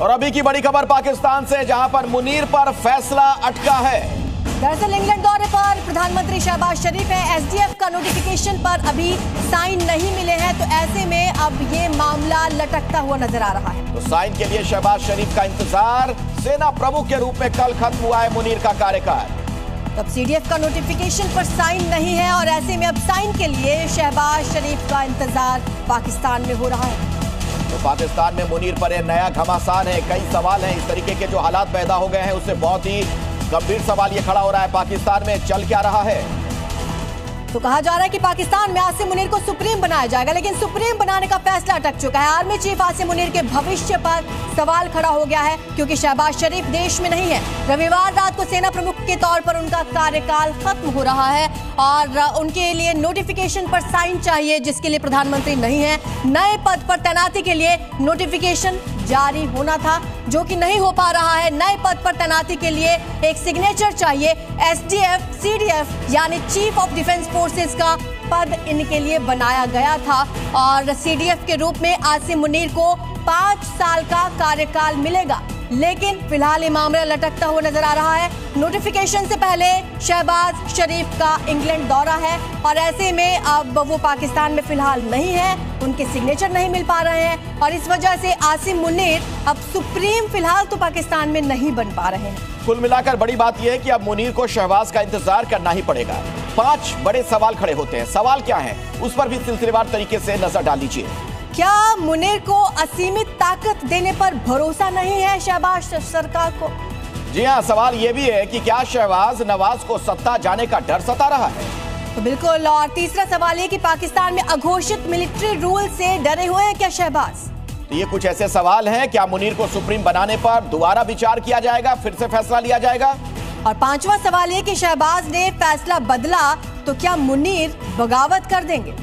और अभी की बड़ी खबर पाकिस्तान से, जहां पर मुनीर पर फैसला अटका है। दरअसल इंग्लैंड दौरे पर प्रधानमंत्री शहबाज शरीफ है। एसडीएफ का नोटिफिकेशन पर अभी साइन नहीं मिले हैं, तो ऐसे में अब ये मामला लटकता हुआ नजर आ रहा है। तो साइन के लिए शहबाज शरीफ का इंतजार। सेना प्रमुख के रूप में कल खत्म हुआ है मुनीर का कार्यकाल। तब सीडीएफ का नोटिफिकेशन पर साइन नहीं है और ऐसे में अब साइन के लिए शहबाज शरीफ का इंतजार पाकिस्तान में हो रहा है। तो पाकिस्तान में मुनीर पर यह नया घमासान है। कई सवाल हैं। इस तरीके के जो हालात पैदा हो गए हैं उससे बहुत ही गंभीर सवाल ये खड़ा हो रहा है, पाकिस्तान में चल क्या रहा है। तो कहा जा रहा है कि पाकिस्तान में आसिम मुनीर को सुप्रीम बनाया जाएगा, लेकिन सुप्रीम बनाने का फैसला अटक चुका है। आर्मी चीफ आसिम मुनीर के भविष्य पर सवाल खड़ा हो गया है, क्योंकि शहबाज शरीफ देश में नहीं है। रविवार रात को सेना प्रमुख के तौर पर उनका कार्यकाल खत्म हो रहा है और उनके लिए नोटिफिकेशन पर साइन चाहिए, जिसके लिए प्रधानमंत्री नहीं है। नए पद पर तैनाती के लिए नोटिफिकेशन जारी होना था, जो कि नहीं हो पा रहा है। नए पद पर तैनाती के लिए एक सिग्नेचर चाहिए। एसडीएफ सीडीएफ यानी चीफ ऑफ डिफेंस फोर्सेस का पद इनके लिए बनाया गया था और सीडीएफ के रूप में आसिम मुनीर को 5 साल का कार्यकाल मिलेगा। लेकिन फिलहाल ये मामला लटकता हुआ नजर आ रहा है। नोटिफिकेशन से पहले शहबाज शरीफ का इंग्लैंड दौरा है और ऐसे में अब वो पाकिस्तान में फिलहाल नहीं है, उनके सिग्नेचर नहीं मिल पा रहे हैं और इस वजह से आसिम मुनीर अब सुप्रीम फिलहाल तो पाकिस्तान में नहीं बन पा रहे हैं। कुल मिलाकर बड़ी बात यह है कि अब मुनीर को शहबाज का इंतजार करना ही पड़ेगा। 5 बड़े सवाल खड़े होते हैं। सवाल क्या है, उस पर भी सिलसिलेवार तरीके से नजर डाल लीजिए। क्या मुनीर को असीमित ताकत देने पर भरोसा नहीं है शहबाज सरकार को? जी हाँ, सवाल यह भी है कि क्या शहबाज नवाज को सत्ता जाने का डर सता रहा है। तो बिल्कुल। और तीसरा सवाल ये कि पाकिस्तान में अघोषित मिलिट्री रूल से डरे हुए हैं क्या शहबाज? तो ये कुछ ऐसे सवाल हैं। क्या मुनीर को सुप्रीम बनाने पर दोबारा विचार किया जाएगा, फिर से फैसला लिया जाएगा? और 5वां सवाल ये कि शहबाज ने फैसला बदला तो क्या मुनीर बगावत कर देंगे?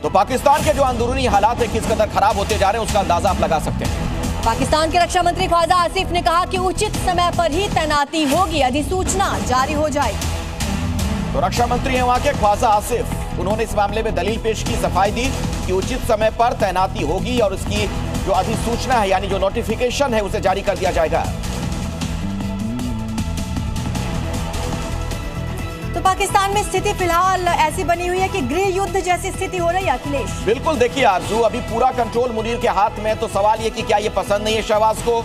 तो पाकिस्तान के जो अंदरूनी हालात है किस कदर खराब होते जा रहे हैं, उसका अंदाजा आप लगा सकते हैं। पाकिस्तान के रक्षा मंत्री ख्वाजा आसिफ ने कहा कि उचित समय पर ही तैनाती होगी, अधिसूचना जारी हो जाएगी। तो रक्षा मंत्री हैं वहां के ख्वाजा आसिफ, उन्होंने इस मामले में दलील पेश की, सफाई दी कि उचित समय पर तैनाती होगी और उसकी जो अधिसूचना है यानी जो नोटिफिकेशन है उसे जारी कर दिया जाएगा। तो पाकिस्तान में स्थिति फिलहाल ऐसी बनी हुई है कि गृह युद्ध जैसी स्थिति हो रही है। अखिलेश, बिल्कुल। देखिए आरजू, अभी पूरा कंट्रोल मुनीर के हाथ में, तो सवाल ये कि क्या ये पसंद नहीं है शहबाज को।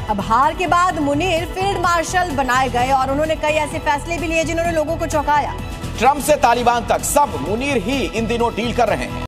अब हार के बाद मुनीर फील्ड मार्शल बनाए गए और उन्होंने कई ऐसे फैसले भी लिए जिन्होंने लोगों को चौंकाया। ट्रंप से तालिबान तक सब मुनीर ही इन दिनों डील कर रहे हैं।